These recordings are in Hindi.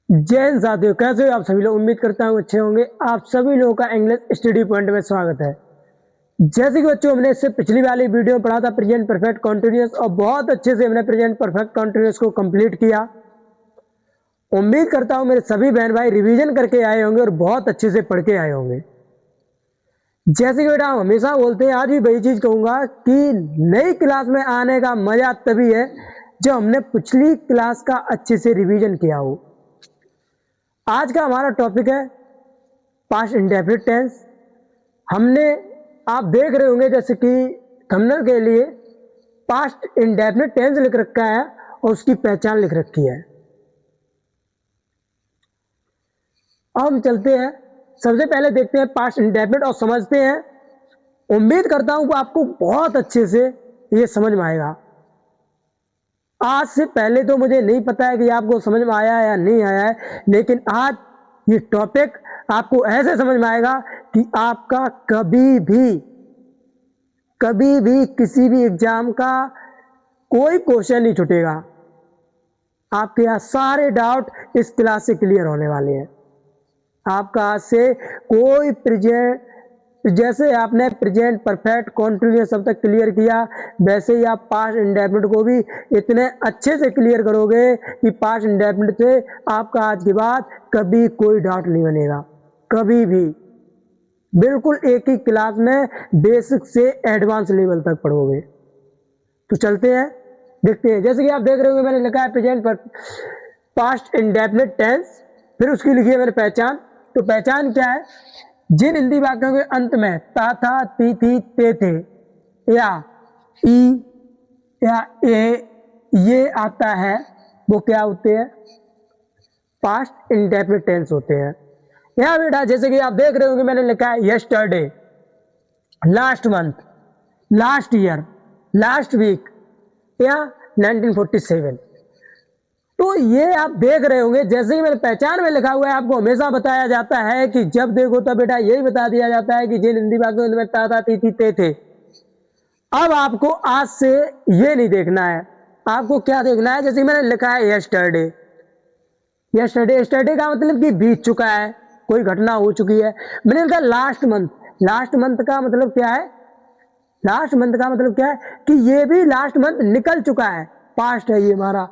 जय हिंद साथियों, कैसे हो आप सभी लोग। उम्मीद करता हूँ अच्छे होंगे। आप सभी लोगों का इंग्लिश स्टडी पॉइंट में स्वागत है। जैसे कि बच्चों, हमने इससे पिछली वाली वीडियो में पढ़ा था प्रेजेंट परफेक्ट कॉन्टिन्यूअस, और बहुत अच्छे से हमने प्रेजेंट परफेक्ट कॉन्टिन्यूअस को कंप्लीट किया। उम्मीद करता हूँ मेरे सभी बहन भाई रिवीजन करके आए होंगे और बहुत अच्छे से पढ़ के आए होंगे। जैसे कि बेटा हम हमेशा बोलते हैं, आज भी वही चीज कहूंगा कि नई क्लास में आने का मजा तभी है जब हमने पिछली क्लास का अच्छे से रिवीजन किया हो। आज का हमारा टॉपिक है पास्ट इंडेफिनिट टेंस। हमने, आप देख रहे होंगे जैसे कि थंबनेल के लिए पास्ट इंडेफिनिट टेंस लिख रखा है और उसकी पहचान लिख रखी है। अब हम चलते हैं, सबसे पहले देखते हैं पास्ट इंडेफिनिट और समझते हैं। उम्मीद करता हूं कि आपको बहुत अच्छे से ये समझ में आएगा। आज से पहले तो मुझे नहीं पता है कि आपको समझ में आया है या नहीं आया है, लेकिन आज ये टॉपिक आपको ऐसे समझ में आएगा कि आपका कभी भी किसी भी एग्जाम का कोई क्वेश्चन नहीं छूटेगा। आपके यहाँ सारे डाउट इस क्लास से क्लियर होने वाले हैं। आपका आज से कोई प्रेजेंट, जैसे आपने प्रेजेंट परफेक्ट कॉन्टिन्यूअस सब तक क्लियर किया, वैसे ही आप पास्ट इंडेफिनिट को भी इतने अच्छे से क्लियर करोगे कि पास्ट इंडेफिनिट से आपका आज के बाद कभी कोई डाउट नहीं बनेगा। कभी भी बिल्कुल एक ही क्लास में बेसिक से एडवांस लेवल तक पढ़ोगे। तो चलते हैं, देखते हैं। जैसे कि आप देख रहे होंगे मैंने लिखा है प्रेजेंट पर पास्ट इंडेफिनिट टेंस, फिर उसकी लिखी है मैंने पहचान। तो पहचान क्या है? जिन हिंदी वाक्यों के अंत में ता था, ती थी, ते थे या ई या ए ये आता है, वो क्या होते हैं? पास्ट इंडेफिनिट टेंस होते हैं। यहाँ बेटा जैसे कि आप देख रहे होंगे मैंने लिखा है yesterday, last month, last year, last week या 1947। तो ये आप देख रहे होंगे, जैसे ही मैंने पहचान में लिखा हुआ है, आपको हमेशा बताया जाता है कि जब देखो तब बेटा यही बता दिया जाता है कि जिन हिंदी वाक्यों में ता था, ती थी, ते थे। अब आपको आज से ये नहीं देखना है, आपको क्या देखना है? जैसे मैंने लिखा है यस्टरडे, यस्टरडे का मतलब कि बीत चुका है, कोई घटना हो चुकी है। मैंने लिखा लास्ट मंथ, लास्ट मंथ का मतलब क्या है? लास्ट मंथ का मतलब क्या है कि ये भी लास्ट मंथ निकल चुका है, पास्ट है ये हमारा।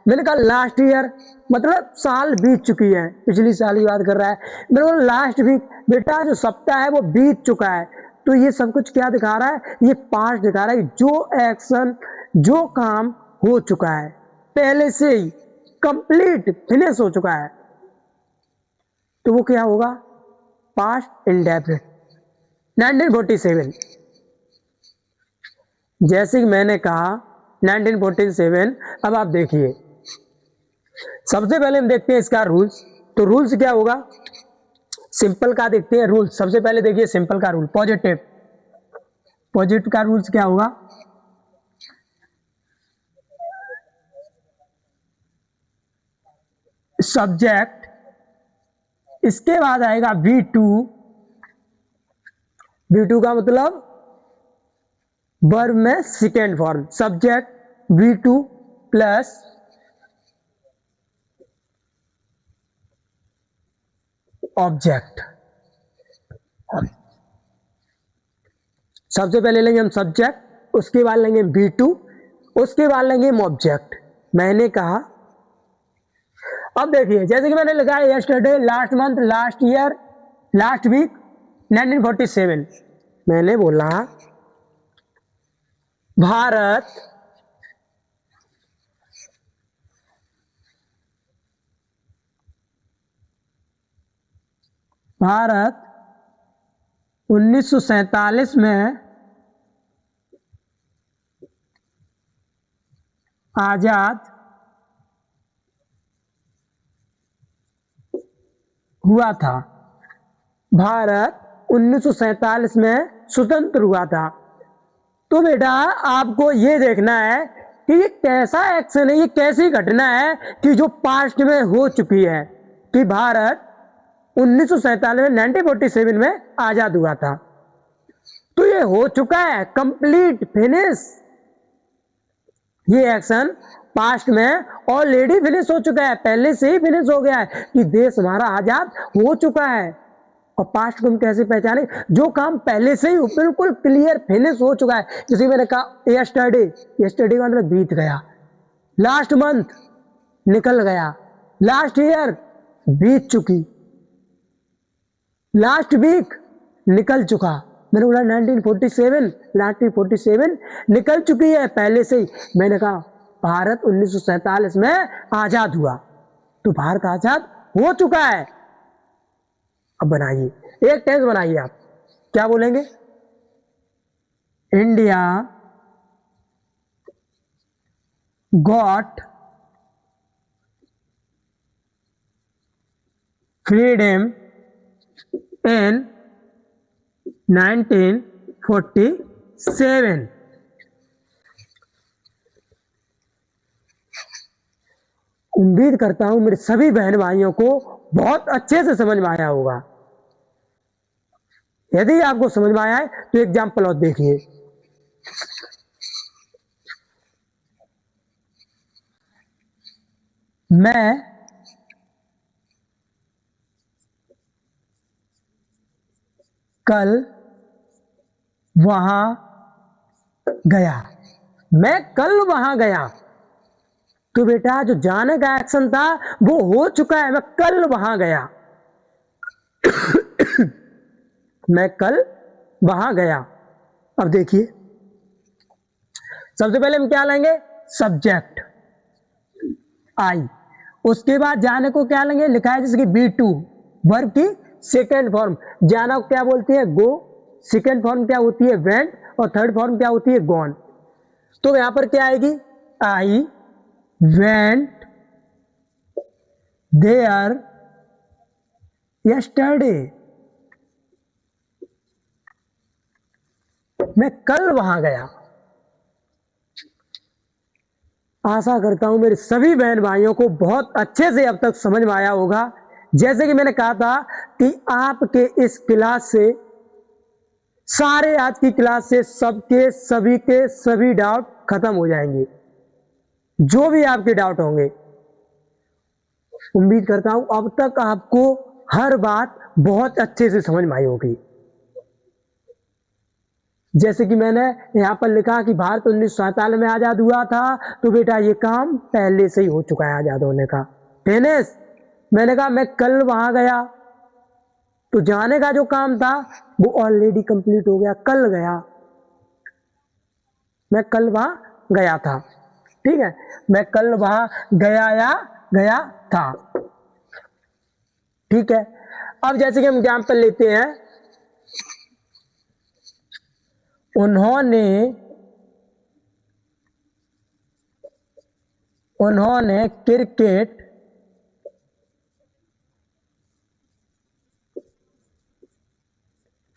मैंने कहा लास्ट ईयर मतलब साल बीत चुकी है, पिछली साल की बात कर रहा है। मैंने बोला लास्ट वीक, बेटा जो सप्ताह है वो बीत चुका है। तो ये सब कुछ क्या दिखा रहा है? ये पास्ट दिखा रहा है, जो एक्शन, जो काम हो चुका है, पहले से ही कंप्लीट फिनिश हो चुका है, तो वो क्या होगा? Past indefinite. 1947, जैसे कि मैंने कहा 1947। अब आप देखिए, सबसे पहले हम देखते हैं इसका रूल्स। तो रूल्स क्या होगा? सिंपल का देखते हैं रूल्स। सबसे पहले देखिए सिंपल का रूल, पॉजिटिव। पॉजिटिव का रूल्स क्या होगा? सब्जेक्ट, इसके बाद आएगा V2। V2 का मतलब वर्ब में second form, subject V2 plus object. सबसे पहले लेंगे हम सब्जेक्ट, उसके बाद लेंगे V2, उसके बाद लेंगे हम ऑब्जेक्ट। मैंने कहा, अब देखिए जैसे कि मैंने लिखा है yesterday, last month, last year, last week, 1947। मैंने बोला भारत भारत 1947 में आजाद हुआ था। भारत 1947 में स्वतंत्र हुआ था। तो बेटा आपको ये देखना है कि ये कैसा एक्शन है, ये कैसी घटना है कि जो पास्ट में हो चुकी है, कि भारत 1947 में 1947 में आजाद हुआ था। तो ये हो चुका है, कंप्लीट फिनिश। ये एक्शन पास्ट में ऑलरेडी फिनिश हो चुका है, पहले से ही फिनिश हो गया है कि देश हमारा आजाद हो चुका है। और पास्ट को हम कैसे पहचाने? जो काम पहले से ही बिल्कुल क्लियर फिनिश हो चुका है। जैसे मैंने कहा यस्टरडे, यस्टरडे का मतलब बीत गया, लास्ट मंथ निकल गया, लास्ट ईयर बीत चुकी, लास्ट वीक निकल चुका। मैंने बोला 1947, 1947 निकल चुकी है पहले से ही। मैंने कहा भारत 1947 में आजाद हुआ, तो भारत आजाद हो चुका है। अब बनाइए, एक टेंस बनाइए आप, क्या बोलेंगे? India got freedom in 1947। उम्मीद करता हूं मेरे सभी बहन भाइयों को बहुत अच्छे से समझ में आया होगा। यदि आपको समझ में आया है तो एग्जाम्पल और देखिए। मैं कल वहां गया, मैं कल वहां गया। तो बेटा जो जाने का एक्शन था वो हो चुका है, मैं कल वहां गया। मैं कल वहां गया। अब देखिए, सबसे पहले हम क्या लेंगे? सब्जेक्ट आई, उसके बाद जाने को क्या लेंगे? लिखा है जैसे कि B2 वर्ब की सेकेंड फॉर्म। जाना को क्या बोलती है? गो। सेकेंड फॉर्म क्या होती है? वेंट। और थर्ड फॉर्म क्या होती है? गॉन। तो यहां पर क्या आएगी? आई वेंट देयर यस्टरडे, मैं कल वहां गया। आशा करता हूं मेरे सभी बहन भाइयों को बहुत अच्छे से अब तक समझ में आया होगा। जैसे कि मैंने कहा था कि आपके इस क्लास से, सारे आज की क्लास से सबके सभी के सभी डाउट खत्म हो जाएंगे, जो भी आपके डाउट होंगे। उम्मीद करता हूं अब तक आपको हर बात बहुत अच्छे से समझ में आई होगी। जैसे कि मैंने यहां पर लिखा कि भारत 1947 में आजाद हुआ था, तो बेटा ये काम पहले से ही हो चुका है आजाद होने का। फिनिश। मैंने कहा मैं कल वहां गया, तो जाने का जो काम था वो ऑलरेडी कंप्लीट हो गया, कल गया, मैं कल वहां गया था। ठीक है, मैं कल वहां गया या गया था। ठीक है, अब जैसे कि हम एग्जाम्पल लेते हैं, उन्होंने क्रिकेट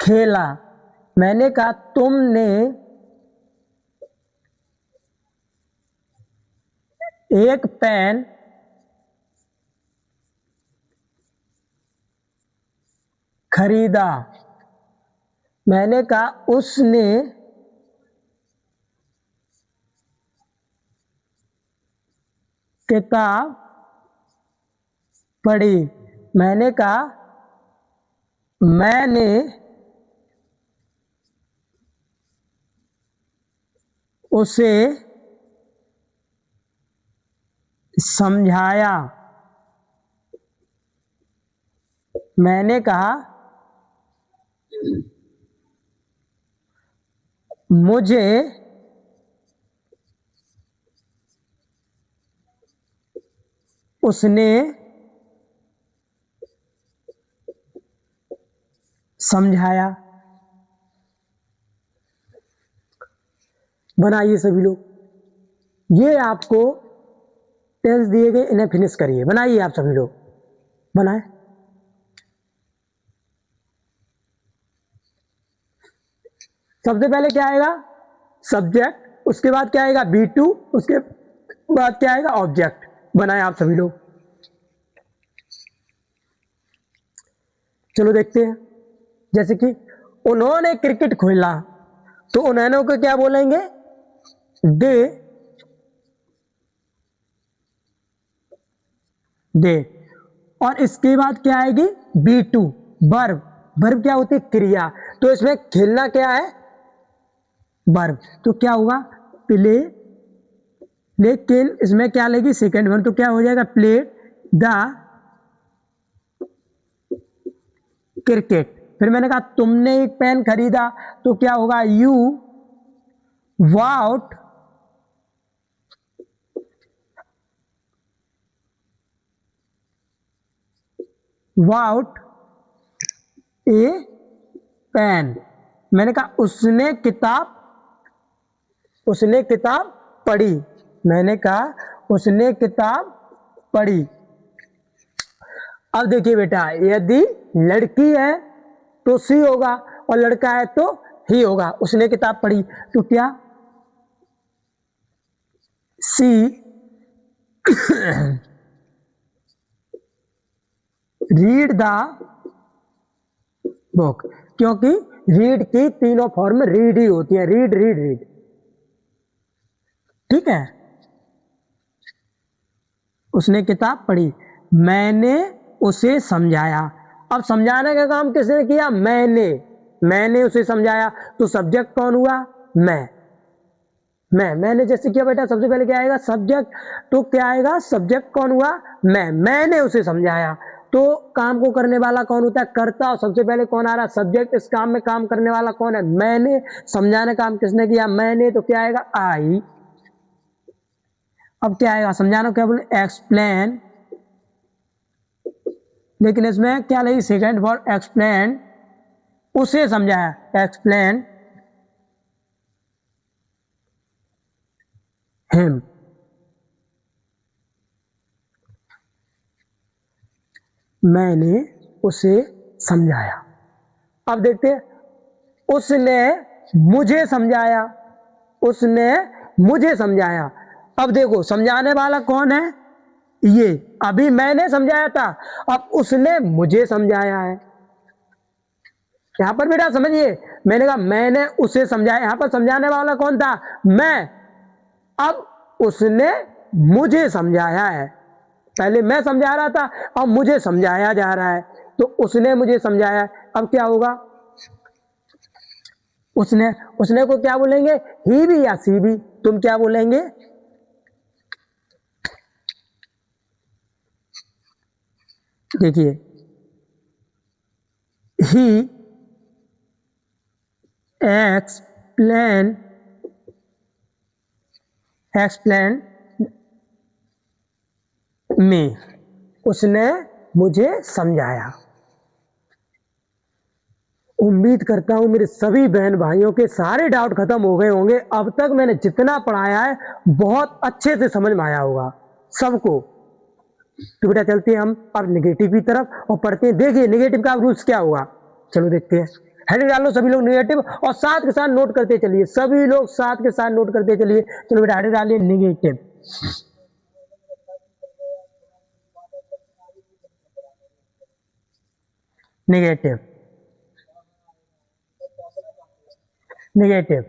खेला। मैंने कहा तुमने एक पेन खरीदा। मैंने कहा उसने किताब पढ़ी। मैंने कहा मैंने उसे समझाया। मैंने कहा मुझे उसने समझाया। बनाइए सभी लोग, ये आपको टेंस दिए गए, इन्हें फिनिश करिए। बनाइए आप सभी लोग, बनाए। सबसे पहले क्या आएगा? सब्जेक्ट, उसके बाद क्या आएगा? B2, उसके बाद क्या आएगा? ऑब्जेक्ट। बनाए आप सभी लोग। चलो देखते हैं, जैसे कि उन्होंने क्रिकेट खेला, तो उन्होंने को क्या बोलेंगे? दे दे। और इसके बाद क्या आएगी B2 वर्ब। वर्ब क्या होती है क्रिया, तो इसमें खेलना क्या है वर्ब, तो क्या होगा प्ले, लेकिन इसमें क्या लेगी सेकंड वन, तो क्या हो जाएगा प्ले द क्रिकेट। फिर मैंने कहा तुमने एक पेन खरीदा, तो क्या होगा यू वाउट वाउट ए पेन। मैंने कहा उसने किताब पढ़ी। मैंने कहा उसने किताब पढ़ी। अब देखिए बेटा, यदि लड़की है तो सी होगा और लड़का है तो ही होगा। उसने किताब पढ़ी तो क्या सी रीड द बुक, क्योंकि रीड की तीनों फॉर्म रीड ही होती है, रीड रीड रीड। ठीक है, उसने किताब पढ़ी, मैंने उसे समझाया। अब समझाने का काम किसने किया मैंने उसे समझाया, तो सब्जेक्ट कौन हुआ मैंने जैसे किया बेटा, सबसे पहले क्या आएगा सब्जेक्ट, तो क्या आएगा सब्जेक्ट कौन हुआ मैंने उसे समझाया। तो काम को करने वाला कौन होता है कर्ता, और सबसे पहले कौन आ रहा सब्जेक्ट। इस काम में काम करने वाला कौन है मैंने, समझाने का काम किसने किया मैंने, तो क्या आएगा आई। अब क्या आएगा समझाना, क्या बोले एक्सप्लेन, लेकिन इसमें क्या लगी सेकंड फॉर एक्सप्लेन, उसे समझाया एक्सप्लेन हिम। मैंने उसे समझाया। अब देखते हैं, उसने मुझे समझाया। अब देखो समझाने वाला कौन है ये, अभी मैंने समझाया था, अब उसने मुझे समझाया है। यहां पर बेटा समझिए, मैंने कहा मैंने उसे समझाया, यहां पर समझाने वाला कौन था मैं, अब उसने मुझे समझाया है। पहले मैं समझा रहा था, अब मुझे समझाया जा रहा है, तो उसने मुझे समझाया। अब क्या होगा उसने को क्या बोलेंगे ही भी या सी भी, तुम क्या बोलेंगे देखिए ही एक्सप्लेन मी, उसने मुझे समझाया। उम्मीद करता हूं मेरे सभी बहन भाइयों के सारे डाउट खत्म हो गए होंगे। अब तक मैंने जितना पढ़ाया है बहुत अच्छे से समझ में आया होगा सबको। तो बेटा चलते हैं हम अब नेगेटिव की तरफ और पढ़ते हैं। देखिए नेगेटिव का रूल्स क्या होगा, चलो देखते हैं। हेडिंग डाल लो सभी लोग नेगेटिव, और साथ के साथ नोट करते चलिए, सभी लोग साथ के साथ नोट करते चलिए। चलो बेटा हेडिंग डालिए नेगेटिव। नेगेटिव नेगेटिव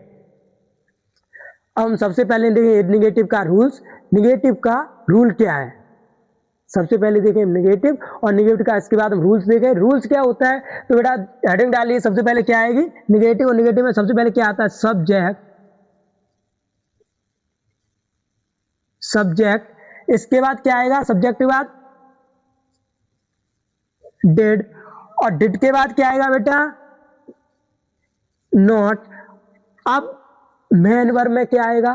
अब हम सबसे पहले देखें नेगेटिव का रूल्स। नेगेटिव का रूल क्या है, सबसे पहले देखें नेगेटिव और नेगेटिव का, इसके बाद हम रूल्स देखें। रूल्स क्या होता है, तो बेटा हेडिंग डालिए, सबसे पहले क्या आएगी नेगेटिव, और नेगेटिव में सबसे पहले क्या आता है सब्जेक्ट। इसके बाद क्या आएगा सब्जेक्ट के बाद डिड, और डिड के बाद क्या आएगा बेटा नॉट। अब मेन वर्ब में क्या आएगा,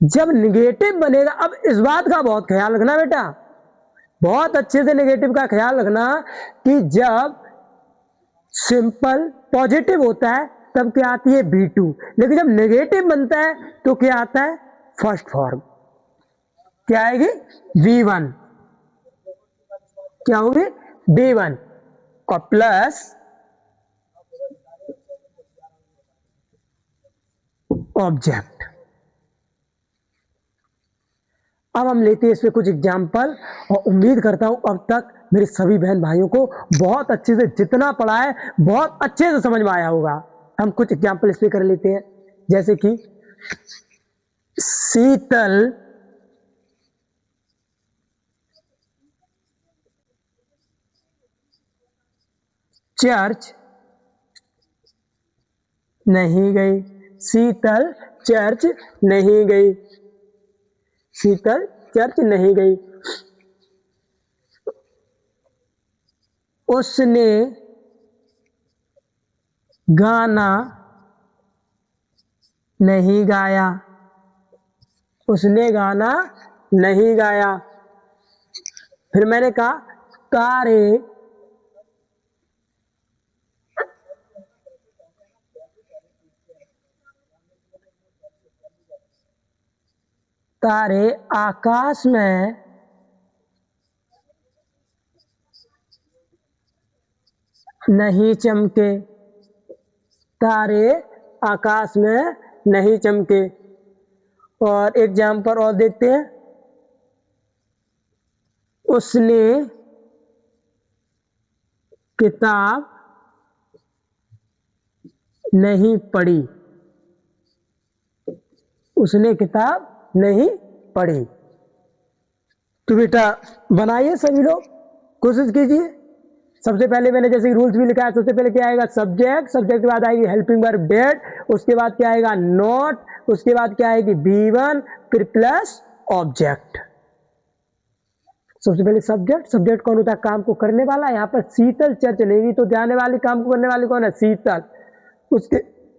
जब नेगेटिव बनेगा, अब इस बात का बहुत ख्याल रखना बेटा, बहुत अच्छे से नेगेटिव का ख्याल रखना कि जब सिंपल पॉजिटिव होता है तब क्या आती है B2, लेकिन जब नेगेटिव बनता है तो क्या आता है फर्स्ट फॉर्म, क्या आएगी V1, क्या होगी B1 और प्लस ऑब्जेक्ट। अब हम लेते हैं इस पे कुछ एग्जाम्पल, और उम्मीद करता हूं अब तक मेरे सभी बहन भाइयों को बहुत अच्छे से जितना पढ़ा है बहुत अच्छे से समझ में आया होगा। हम कुछ एग्जाम्पल इस पे कर लेते हैं, जैसे कि शीतल चर्च नहीं गई, शीतल चर्च नहीं गई, शीतल चर्च नहीं गई। उसने गाना नहीं गाया, उसने गाना नहीं गाया। फिर मैंने कहा तारे तारे आकाश में नहीं चमके, तारे आकाश में नहीं चमके। और एग्जाम्पल और देखते हैं, उसने किताब नहीं पढ़ी, उसने किताब नहीं पढ़ी। तो बेटा बनाइए सभी लोग, कोशिश कीजिए। सबसे पहले मैंने जैसे रूल्स भी लिखा है, सबसे पहले क्या आएगा सब्जेक्ट, सब्जेक्ट के बाद आएगी हेल्पिंग वर्ब डेड, उसके बाद क्या आएगा नॉट, उसके बाद क्या आएगी बी1, फिर प्लस ऑब्जेक्ट। सबसे पहले सब्जेक्ट, सब्जेक्ट कौन होता है काम को करने वाला, यहाँ पर शीतल चर्च नहीं गई तो जाने वाली काम को करने वाली कौन है शीतल। उसके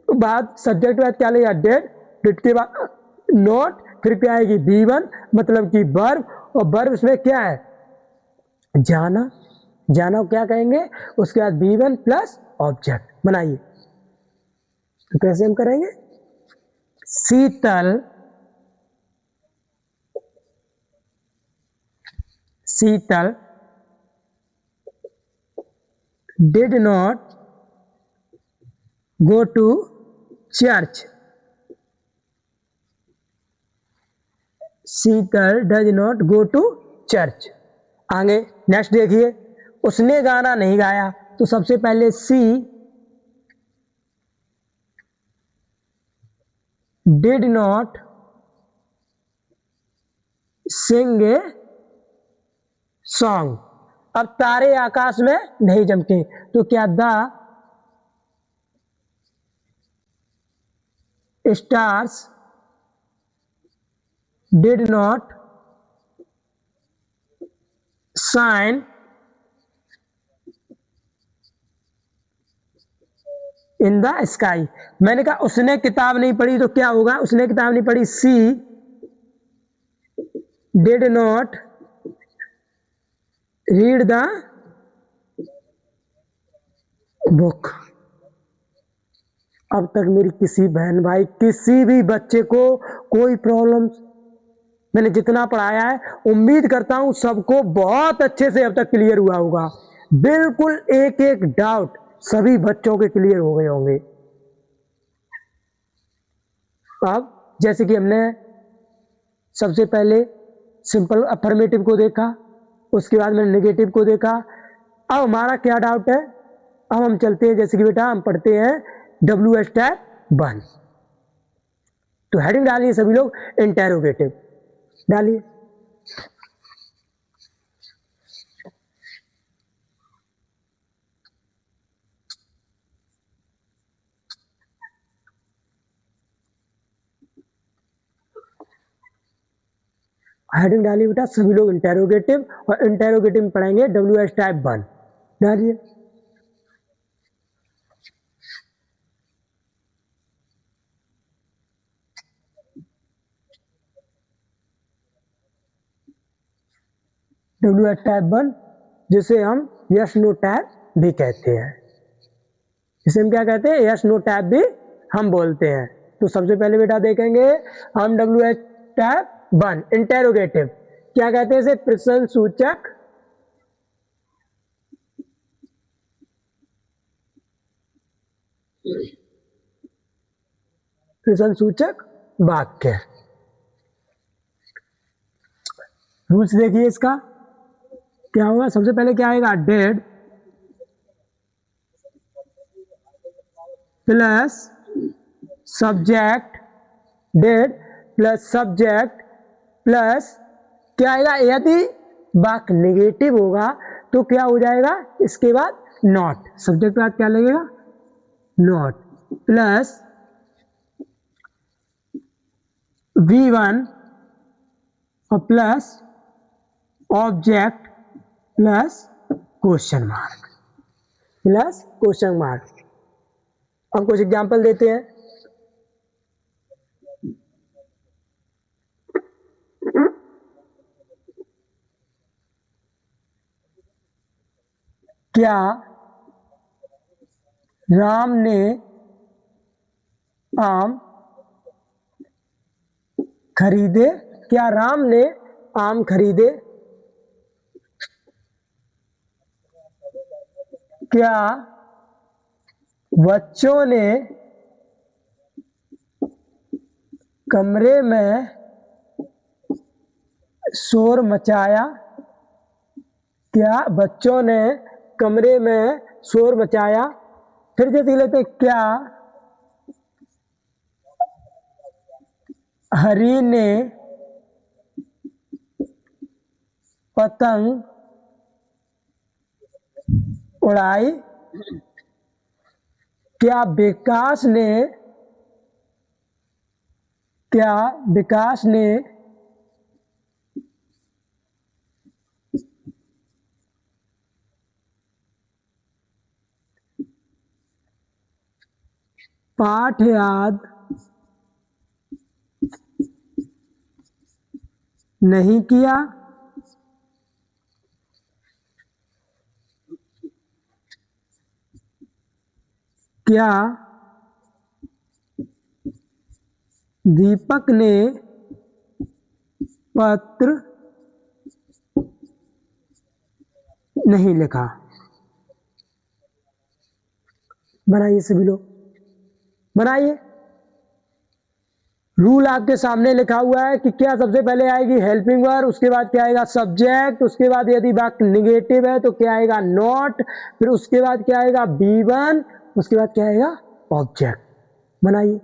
बाद सब्जेक्ट के बाद क्या लगेगा डेड, डेड के बाद नॉट, फिर क्या आएगी बी1 मतलब कि वर्ब, और वर्ब इसमें क्या है जाना, जाना को क्या कहेंगे, उसके बाद बी1 प्लस ऑब्जेक्ट। बनाइए तो कैसे हम करेंगे, Sheetal Sheetal did not go to church, Sheetal does not go to church. आगे नेक्स्ट देखिए, उसने गाना नहीं गाया, तो सबसे पहले she did not sing a song. अब तारे आकाश में नहीं चमके, तो क्या the stars did not shine in the sky. मैंने कहा उसने किताब नहीं पढ़ी, तो क्या होगा उसने किताब नहीं पढ़ी, she did not read the book. अब तक मेरी किसी बहन भाई किसी भी बच्चे को कोई प्रॉब्लम, मैंने जितना पढ़ाया है उम्मीद करता हूं सबको बहुत अच्छे से अब तक क्लियर हुआ होगा। बिल्कुल एक एक डाउट सभी बच्चों के क्लियर हो गए होंगे। अब जैसे कि हमने सबसे पहले सिंपल अफर्मेटिव को देखा, उसके बाद मैंने नेगेटिव को देखा। अब हमारा क्या डाउट है, अब हम चलते हैं जैसे कि बेटा हम पढ़ते हैं WH टाइप 1। तो हेडिंग डालिए सभी लोग इंटेरोगेटिव डालिए। हेडिंग डालिए बेटा सभी लोग इंटेरोगेटिव, और इंटेरोगेटिव में पढ़ेंगे WH टाइप 1 डालिए। WH टाइप 1 जिसे हम यस नो टाइप भी कहते हैं, इसे हम क्या कहते हैं यस नो टाइप भी हम बोलते हैं। तो सबसे पहले बेटा देखेंगे हम WH टाइप 1 इंटेरोगेटिव क्या कहते हैं, इसे प्रश्न सूचक प्रश्न सूचक वाक्य। रूल्स देखिए इसका क्या होगा, सबसे पहले क्या आएगा dead plus subject, dead plus subject plus क्या आएगा, यदि वाक्य नेगेटिव होगा तो क्या हो जाएगा इसके बाद नॉट, सब्जेक्ट के बाद क्या लगेगा, नॉट, प्लस V1 और plus object plus question mark, plus question mark. अब कुछ एग्जांपल देते हैं। क्या राम ने आम खरीदे, क्या राम ने आम खरीदे, क्या बच्चों ने कमरे में शोर मचाया, क्या बच्चों ने कमरे में शोर मचाया। फिर जैसे लेते हैं, क्या हरी ने पतंग उड़ाई, क्या विकास ने, क्या विकास ने पाठ याद नहीं किया, क्या दीपक ने पत्र नहीं लिखा। बनाइए सभी लोग, बनाइए। रूल आपके सामने लिखा हुआ है कि क्या सबसे पहले आएगी हेल्पिंग वर्ब, उसके बाद क्या आएगा सब्जेक्ट, उसके बाद यदि वाक्य निगेटिव है तो क्या आएगा नॉट, फिर उसके बाद क्या आएगा V1, उसके बाद क्या आएगा ऑब्जेक्ट। बनाइए,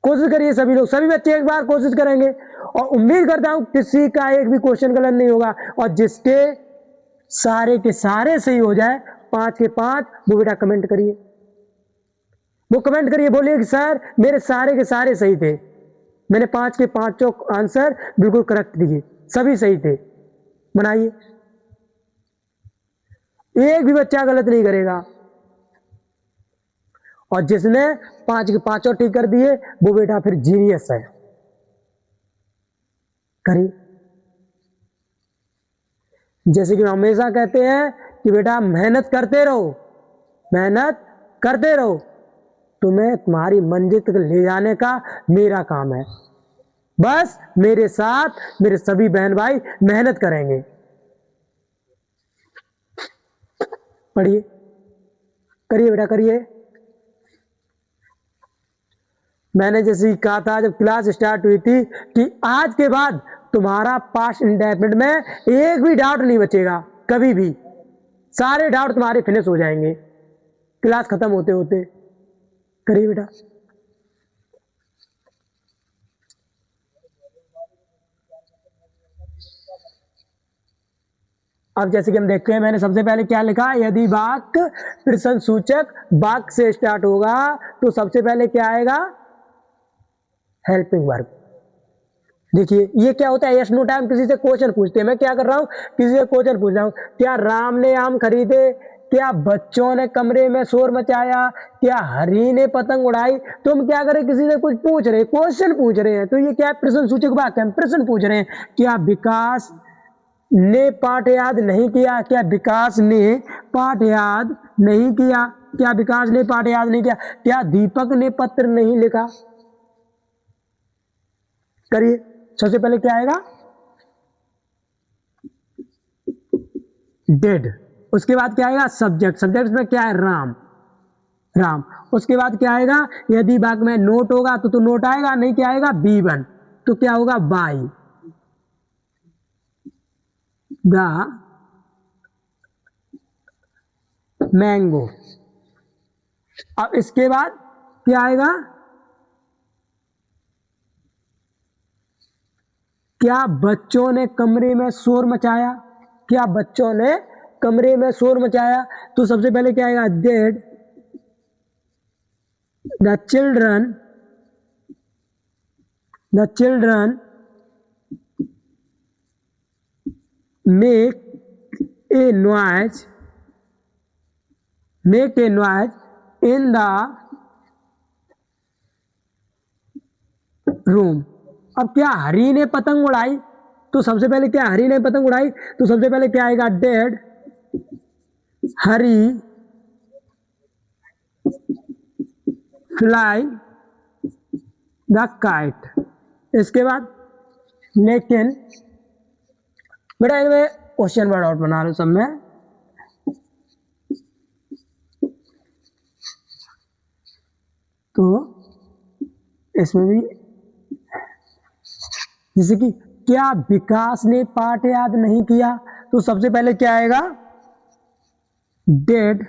कोशिश करिए सभी लोग, सभी बच्चे एक बार कोशिश करेंगे और उम्मीद करता हूं किसी का एक भी क्वेश्चन गलत नहीं होगा, और जिसके सारे के सारे सही हो जाए 5 के 5 वो बेटा कमेंट करिए, वो कमेंट करिए, बोलिए कि सर मेरे सारे के सारे सही थे, मैंने 5 के 5 आंसर बिल्कुल करेक्ट दिए, सभी सही थे। बनाइए, एक भी बच्चा गलत नहीं करेगा, और जिसने 5 के 5 ठीक कर दिए वो बेटा फिर जीनियस है। करिए, जैसे कि हमेशा कहते हैं कि बेटा मेहनत करते रहो, मेहनत करते रहो, तुम्हें तुम्हारी मंजिल तक ले जाने का मेरा काम है, बस मेरे साथ मेरे सभी बहन भाई मेहनत करेंगे। पढ़िए, करिए बेटा करिए। मैंने जैसे कहा था जब क्लास स्टार्ट हुई थी कि आज के बाद तुम्हारा पास्ट इंडेफिनिट में एक भी डाउट नहीं बचेगा, कभी भी सारे डाउट तुम्हारे फिनिश हो जाएंगे क्लास खत्म होते होते। करिए बेटा, अब जैसे कि हम देखते हैं, मैंने सबसे पहले क्या लिखा, यदि वाक्य प्रश्न सूचक वाक्य से स्टार्ट होगा तो सबसे पहले क्या आएगा, हेल्पिंग वर्ब। देखिए ये क्या होता है, यस नो टाइम किसी से क्वेश्चन पूछते हैं, मैं क्या कर रहा हूं, किसी से क्वेश्चन पूछ रहा हूं, क्या राम ने आम खरीदे, क्या बच्चों ने कमरे में शोर मचाया, क्या हरी ने पतंग उड़ाई। तो हम क्या करें, किसी से कुछ पूछ रहे हैं, क्वेश्चन पूछ रहे हैं, तो ये क्या प्रश्न सूचक वाक्य, हम प्रश्न पूछ रहे हैं। क्या विकास ने पाठ याद नहीं किया, क्या विकास ने पाठ याद नहीं किया, क्या विकास ने पाठ याद नहीं किया, क्या दीपक ने पत्र नहीं लिखा। करिए, सबसे पहले क्या आएगा, डेड, उसके बाद क्या आएगा सब्जेक्ट, सब्जेक्ट में क्या है राम, राम, उसके बाद क्या आएगा, यदि वाक्य में नोट होगा तो नोट आएगा, नहीं क्या आएगा V1, तो क्या होगा बाई द मैंगो। अब इसके बाद क्या आएगा, क्या बच्चों ने कमरे में शोर मचाया, क्या बच्चों ने कमरे में शोर मचाया, तो सबसे पहले क्या आएगा, dead the children make a noise in the room. अब क्या हरी ने पतंग उड़ाई, तो सबसे पहले क्या हरी ने पतंग उड़ाई, तो सबसे पहले क्या आएगा, dead Hari fly the kite. इसके बाद लेकिन बेटा इनमें क्वेश्चन वर्ड आउट बना लो सब में। तो इसमें भी जैसे कि क्या विकास ने पाठ याद नहीं किया, तो सबसे पहले क्या आएगा, डेड,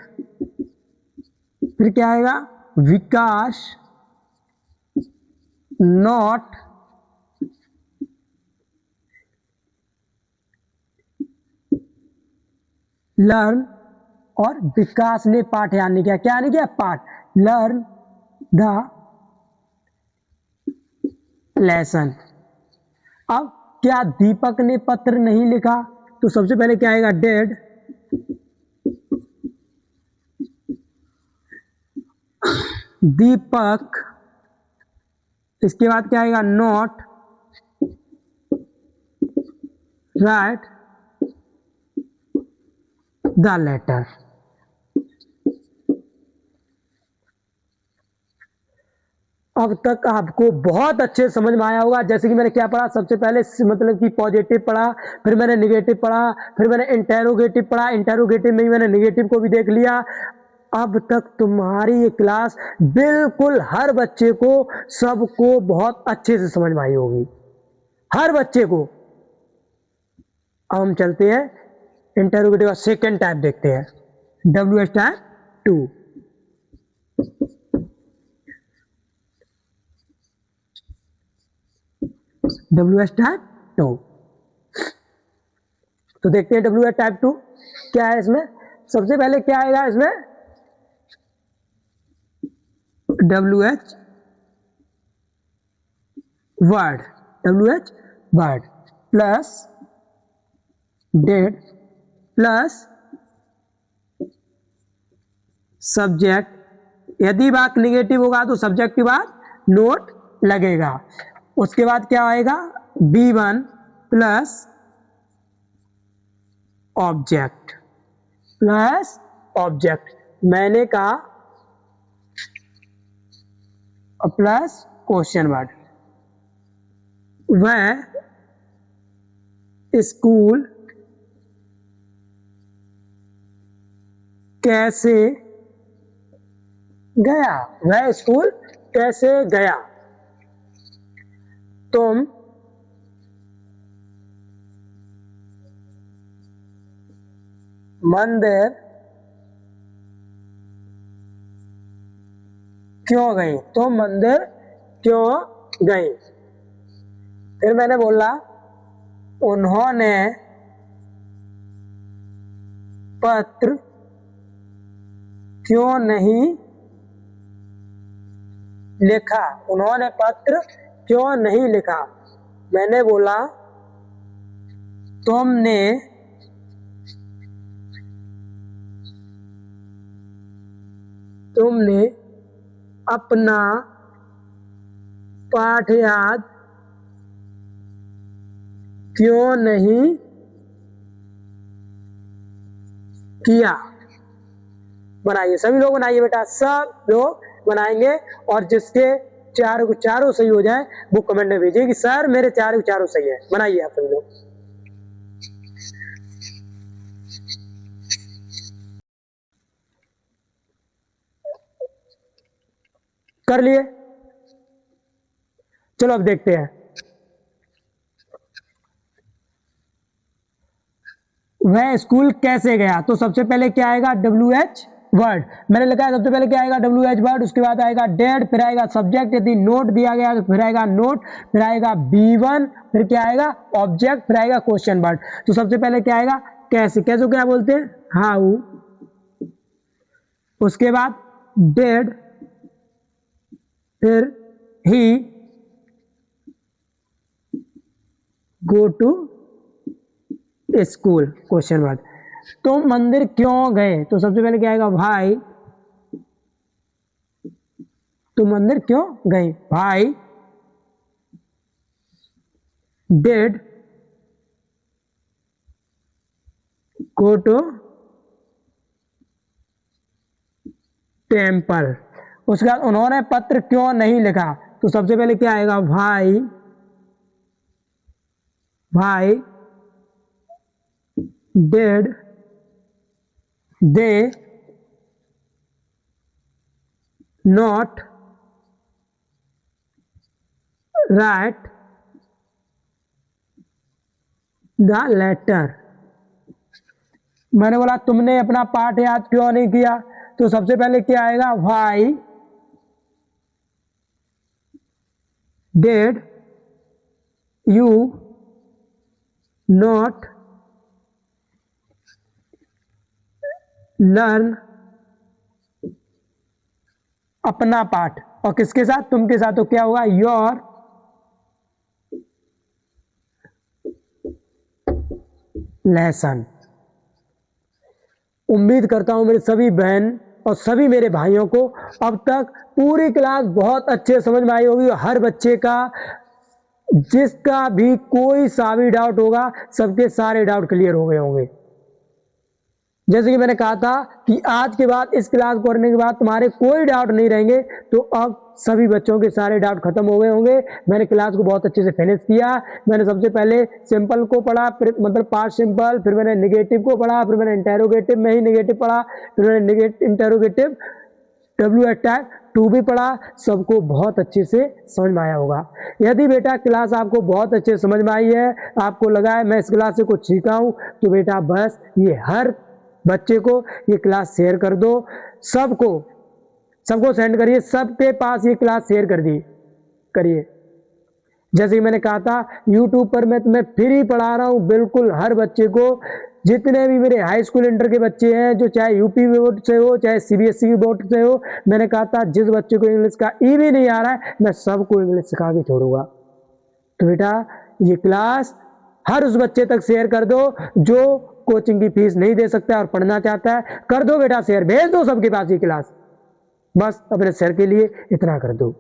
फिर क्या आएगा, विकास नॉट लर्न, और विकास ने पाठ याद नहीं किया, क्या नहीं किया, पाठ, लर्न द लेसन। अब क्या दीपक ने पत्र नहीं लिखा, तो सबसे पहले क्या आएगा, डेड दीपक, इसके बाद क्या आएगा, नॉट राइट द लेटर। अब तक आपको बहुत अच्छे समझ में आया होगा। जैसे कि मैंने क्या पढ़ा, सबसे पहले मतलब कि पॉजिटिव पढ़ा, फिर मैंने निगेटिव पढ़ा, फिर मैंने इंटेरोगेटिव पढ़ा, इंटेरोगेटिव में ही मैंने निगेटिव को भी देख लिया। अब तक तुम्हारी ये क्लास बिल्कुल हर बच्चे को, सबको बहुत अच्छे से समझ में आई होगी, हर बच्चे को। अब हम चलते हैं इंटेरोगेटिव का सेकेंड टाइप देखते हैं, WH टाइप 2। WH टाइप 2, तो देखते हैं WH टाइप 2 क्या है। इसमें सबसे पहले क्या आएगा, इसमें WH word plus did plus subject. यदि वाक निगेटिव होगा तो सब्जेक्ट के बाद नोट लगेगा। उसके बाद क्या आएगा, B1 प्लस ऑब्जेक्ट मैंने कहा प्लस क्वेश्चन वर्ड। वह स्कूल कैसे गया, वह स्कूल कैसे गया। तुम मंदिर क्यों गई, तुम मंदिर क्यों गई। फिर मैंने बोला उन्होंने पत्र क्यों नहीं लिखा, उन्होंने पत्र क्यों नहीं लिखा। मैंने बोला तुमने अपना पाठ याद क्यों नहीं किया। बनाइए, सभी लोग बनाइए बेटा, सब लोग बनाएंगे। और जिसके चारों सही हो जाए वो कमेंट में भेजिए कि सर मेरे चारों सही है। बनाइए आप सभी लोग। कर लिए, चलो अब देखते हैं वह स्कूल कैसे गया। तो सबसे पहले क्या आएगा, WH वर्ड। मैंने लिखा है सबसे पहले क्या आएगा, WH वर्ड। उसके बाद आएगा डेड, फिर आएगा सब्जेक्ट, यदि नोट दिया गया तो फिर आएगा नोट, फिर आएगा B1, फिर क्या आएगा ऑब्जेक्ट, फिर आएगा क्वेश्चन वर्ड। तो सबसे पहले क्या आएगा, कैसे, कैसे क्या बोलते हैं, हाउ। उसके बाद डेड, फिर he go to school, question mark. तुम मंदिर क्यों गए, तो सबसे पहले क्या आएगा, भाई। तुम मंदिर क्यों गए, भाई डिड गो टू टेम्पल। उसके बाद उन्होंने पत्र क्यों नहीं लिखा, तो सबसे पहले क्या आएगा, भाई did they not write the letter. मैंने बोला तुमने अपना पाठ याद क्यों नहीं किया, तो सबसे पहले क्या आएगा, why did you not learn, अपना पाठ, और किसके साथ, तुम के साथ, तो क्या होगा, योर लेसन। उम्मीद करता हूं मेरे सभी बहन और सभी मेरे भाइयों को अब तक पूरी क्लास बहुत अच्छे समझ में आई होगी। हर बच्चे का, जिसका भी कोई सा भी डाउट होगा, सबके सारे डाउट क्लियर हो गए होंगे। जैसे कि मैंने कहा था कि आज के बाद, इस क्लास को करने के बाद तुम्हारे कोई डाउट नहीं रहेंगे, तो अब सभी बच्चों के सारे डाउट खत्म हो गए होंगे। मैंने क्लास को बहुत अच्छे से फिनिश किया। मैंने सबसे पहले सिंपल को पढ़ा, फिर मतलब पास्ट सिंपल, फिर मैंने निगेटिव को पढ़ा, फिर मैंने इंटेरोगेटिव में ही निगेटिव पढ़ा, फिर मैंने इंटेरोगेटिव WH टू भी पढ़ा। सबको बहुत अच्छे से समझ में आया होगा। यदि बेटा क्लास आपको बहुत अच्छे से समझ में आई है, आपको लगा है मैं इस क्लास से कुछ सीखा हूं, तो बेटा बस ये हर बच्चे को ये क्लास शेयर कर दो, सबको सेंड करिए, सबके पास ये क्लास शेयर करिए। जैसे कि मैंने कहा था, YouTube पर मैं तुम्हें फ्री पढ़ा रहा हूँ बिल्कुल हर बच्चे को। जितने भी मेरे हाई स्कूल इंटर के बच्चे हैं, जो चाहे यूपी बोर्ड से हो, चाहे CBSE बोर्ड से हो, मैंने कहा था जिस बच्चे को इंग्लिश का ई भी नहीं आ रहा है, मैं सबको इंग्लिश सिखा के छोड़ूंगा। तो बेटा ये क्लास हर उस बच्चे तक शेयर कर दो जो कोचिंग की फीस नहीं दे सकता है और पढ़ना चाहता है। कर दो बेटा शेयर, भेज दो सबके पास ये क्लास। बस अपने सर के लिए इतना कर दो,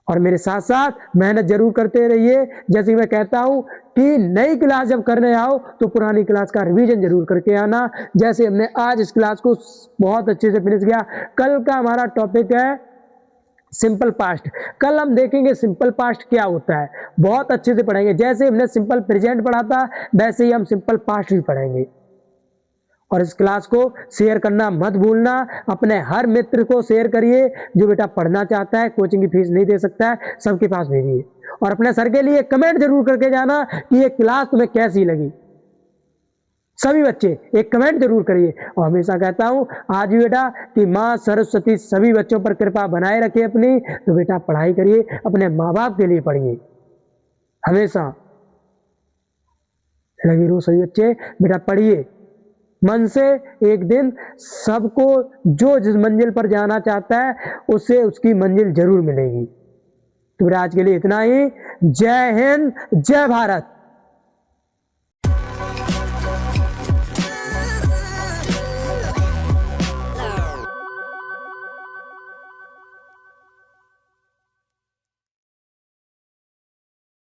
और मेरे साथ साथ मेहनत जरूर करते रहिए। जैसे मैं कहता हूं कि नई क्लास जब करने आओ तो पुरानी क्लास का रिवीजन जरूर करके आना। जैसे हमने आज इस क्लास को बहुत अच्छे से फिनिश किया। कल का हमारा टॉपिक है सिंपल पास्ट। कल हम देखेंगे सिंपल पास्ट क्या होता है, बहुत अच्छे से पढ़ेंगे। जैसे हमने सिंपल प्रेजेंट पढ़ा था, वैसे ही हम सिंपल पास्ट भी पढ़ेंगे। और इस क्लास को शेयर करना मत भूलना, अपने हर मित्र को शेयर करिए जो बेटा पढ़ना चाहता है, कोचिंग की फीस नहीं दे सकता है, सबके पास भेजिए। और अपने सर के लिए कमेंट जरूर करके जाना कि ये क्लास तुम्हें कैसी लगी। सभी बच्चे एक कमेंट जरूर करिए। और हमेशा कहता हूं आज भी बेटा कि माँ सरस्वती सभी बच्चों पर कृपा बनाए रखे अपनी। तो बेटा पढ़ाई करिए, अपने माँ बाप के लिए पढ़िए, हमेशा लगे रहो सभी बच्चे। बेटा पढ़िए मन से, एक दिन सबको जो जिस मंजिल पर जाना चाहता है उसे उसकी मंजिल जरूर मिलेगी। तो आज के लिए इतना ही। जय हिंद, जय भारत।